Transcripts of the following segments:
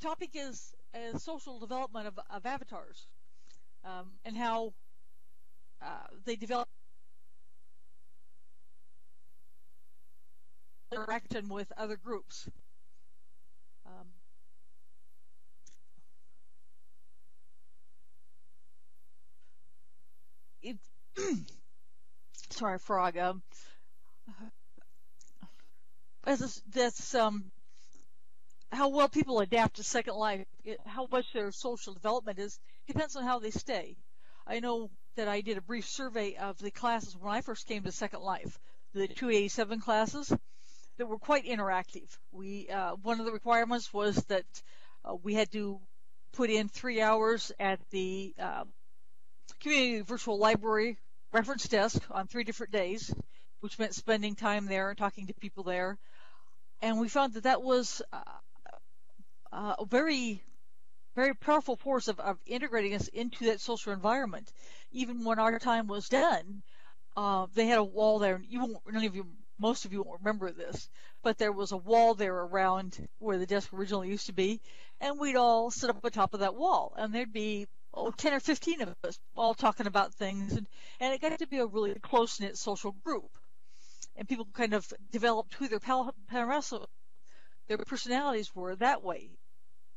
topic is social development of avatars, and how they develop interaction with other groups. Um, it, sorry, frog. That's how well people adapt to Second Life, how much their social development is, depends on how they stay. I know that I did a brief survey of the classes when I first came to Second Life, the 287 classes that were quite interactive. One of the requirements was that we had to put in 3 hours at the community virtual library reference desk on 3 different days, which meant spending time there and talking to people there. And we found that that was a very, very powerful force of integrating us into that social environment. Even when our time was done, they had a wall there. Most of you won't remember this, but there was a wall there around where the desk originally used to be, and we'd all sit up on top of that wall, and there'd be 10 or 15 of us all talking about things, and it got to be a really close-knit social group. And people kind of developed who their personalities were that way.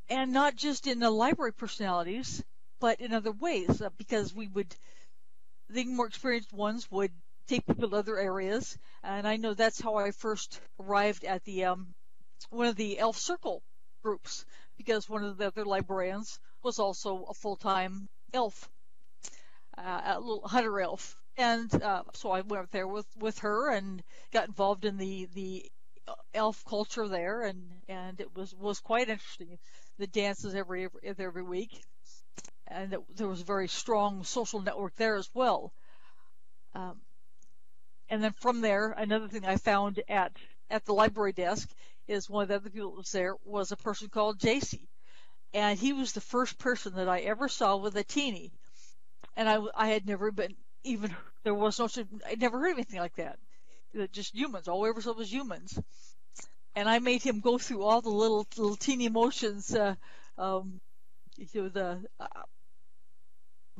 And not just in the library personalities, but in other ways, because the more experienced ones would take people to other areas. And I know that's how I first arrived at the one of the Elf Circle groups, because one of the other librarians was also a full-time elf, a little hunter elf. And so I went up there with her and got involved in the elf culture there, and it was quite interesting. The dances every week, and there was a very strong social network there as well. And then from there, another thing I found at the library desk is one of the other people that was there was a person called JC, and he was the first person that I ever saw with a teenie, and I had never been even I'd never heard of anything like that. Just humans. All we ever saw was humans. And I made him go through all the little teeny motions. Let me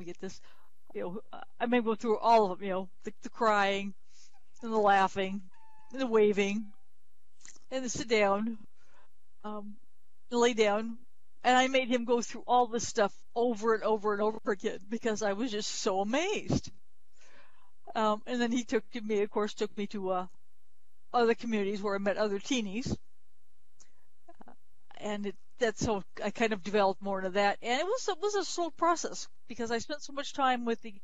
get this. I made him go through all of them. The crying, and the laughing, and the waving, and the sit down, and lay down. And I made him go through all this stuff over and over and over again because I was just so amazed. And then he took me to other communities where I met other teenies, and that's how I kind of developed more into that. And it was a slow process because I spent so much time with the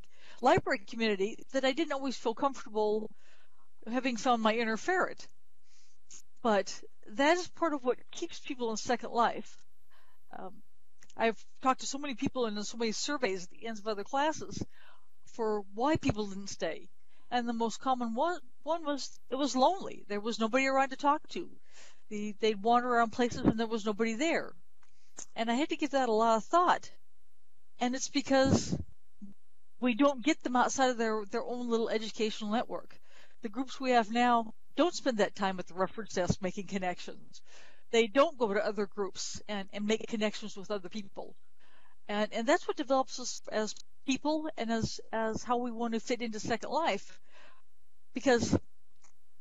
library community that I didn't always feel comfortable having found my inner ferret. But that is part of what keeps people in Second Life. I've talked to so many people and done so many surveys at the ends of other classes for why people didn't stay. And the most common one was it was lonely. There was nobody around to talk to. They'd wander around places and there was nobody there. And I had to give that a lot of thought. And it's because we don't get them outside of their own little educational network. The groups we have now don't spend that time at the reference desk making connections. They don't go to other groups and make connections with other people. And that's what develops us as people and as how we want to fit into Second Life. Because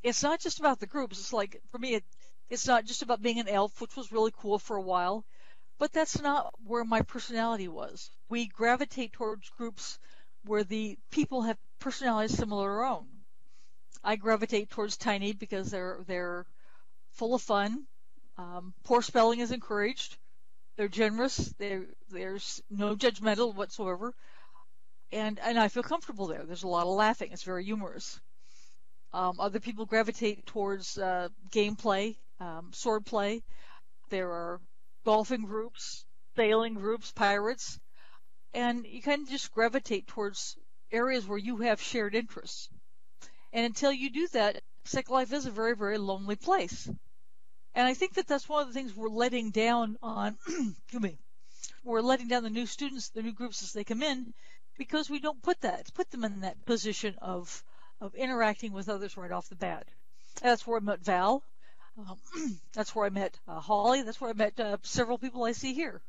it's not just about the groups. It's like, for me, it's not just about being an elf, which was really cool for a while, but that's not where my personality was. We gravitate towards groups where the people have personalities similar to our own. I gravitate towards Tiny because they're full of fun. Poor spelling is encouraged. They're generous. There's no judgmental whatsoever. And I feel comfortable there. There's a lot of laughing. It's very humorous. Other people gravitate towards gameplay, swordplay. There are golfing groups, sailing groups, pirates. And you kind of just gravitate towards areas where you have shared interests. And until you do that, Second Life is a very, very lonely place. And I think that that's one of the things we're letting down on, we're letting down the new students, the new groups as they come in, because we don't put them in that position of interacting with others right off the bat. And that's where I met Val. That's where I met Holly. That's where I met several people I see here.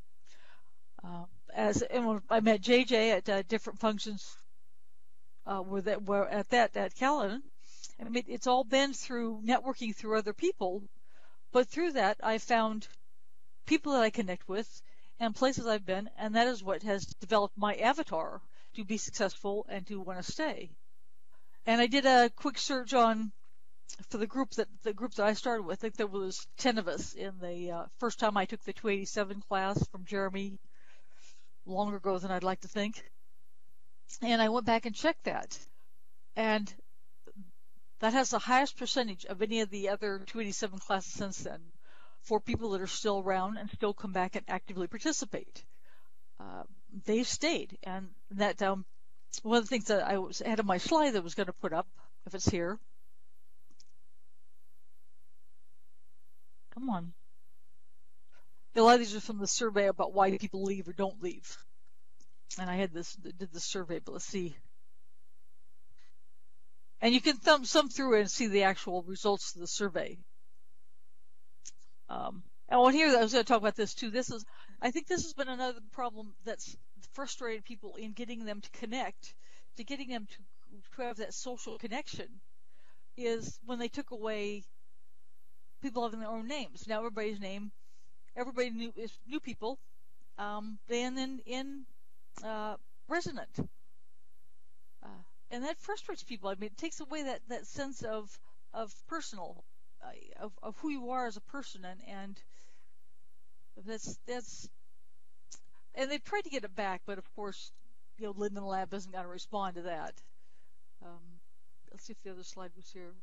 Uh, and when I met JJ at different functions were at Caledon. I mean, it's all been through networking through other people, but through that I found people that I connect with and places I've been, and that is what has developed my avatar to be successful and to want to stay. And I did a quick search on for the group that I started with. I think there was 10 of us in the first time I took the 287 class from Jeremy, longer ago than I'd like to think. And I went back and checked that, and that has the highest percentage of any of the other 287 classes since then for people that are still around and still come back and actively participate. They've stayed, and that one of the things that I had on my slide that I was going to put up, if it's here. Come on. A lot of these are from the survey about why people leave or don't leave. And I did this survey, but let's see. And you can thumb through and see the actual results of the survey. And one here, I was going to talk about this too. I think this has been another problem that's frustrated people in getting them to connect, to getting them to have that social connection, is when they took away people having their own names. Now everybody knew people, and then in resonant. And that frustrates people. I mean, it takes away that sense of personal, of who you are as a person, and that's and they've tried to get it back, but of course, Linden Lab isn't going to respond to that. Let's see if the other slide was here.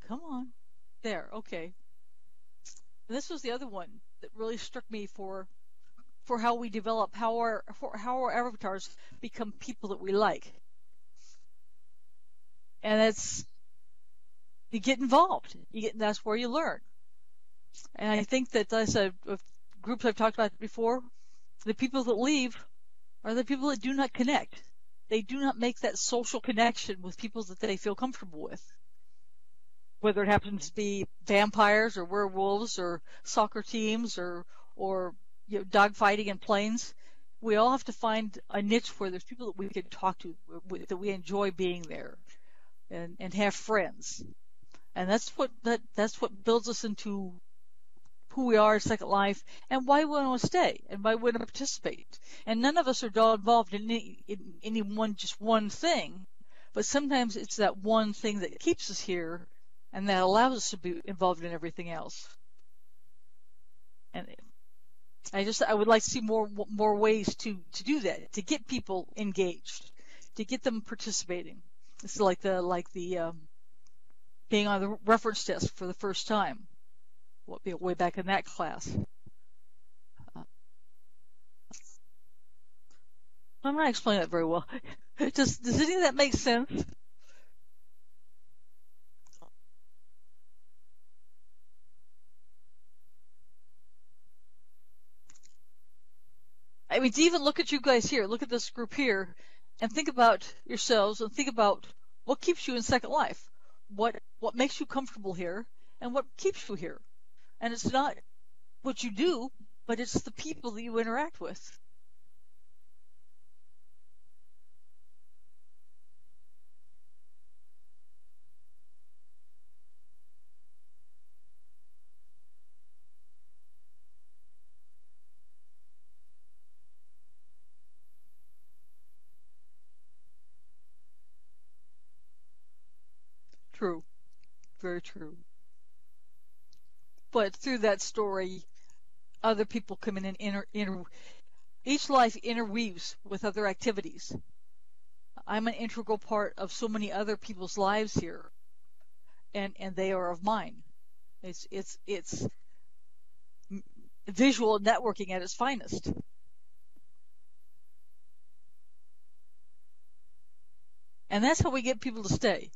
Come on, there, okay. And this was the other one that really struck me for how we develop, how our avatars become people that we like. And you get involved. That's where you learn. And I think that, as groups I've talked about before, the people that leave are the people that do not connect. They do not make that social connection with people that they feel comfortable with. Whether it happens to be vampires or werewolves or soccer teams or dogfighting in planes, we all have to find a niche where there's people that we can talk to, that we enjoy being there, and have friends. And that's what builds us into who we are in Second Life, and why we want to stay, and why we want to participate. And none of us are involved in any one thing, but sometimes it's that one thing that keeps us here, and that allows us to be involved in everything else. And I would like to see more ways to do that, to get people engaged, to get them participating. It's like the being on the reference desk for the first time. Way back in that class. I'm not explaining that very well. Does any of that make sense? I mean, to even look at you guys here, look at this group here, and think about yourselves, and think about what keeps you in Second Life, what makes you comfortable here, and what keeps you here. And it's not what you do, but it's the people that you interact with. True. Very true. But through that story, other people come in and each life interweaves with other activities. I'm an integral part of so many other people's lives here, and they are of mine. It's visual networking at its finest. And that's how we get people to stay.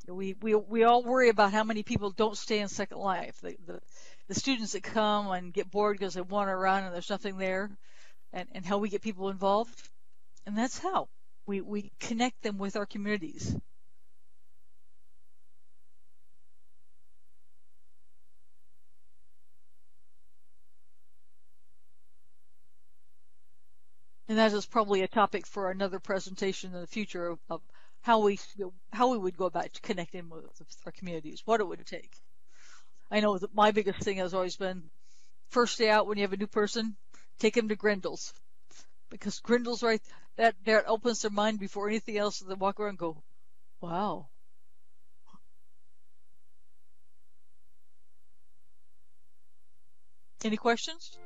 We all worry about how many people don't stay in Second Life. The students that come and get bored because they want to run and there's nothing there, and how we get people involved. And that's how we connect them with our communities. And that is probably a topic for another presentation in the future of how we would go about connecting with our communities, what it would take. I know that my biggest thing has always been first day out when you have a new person, take them to Grendel's because Grendel's right that there opens their mind before anything else. They walk around and go, "Wow." Any questions?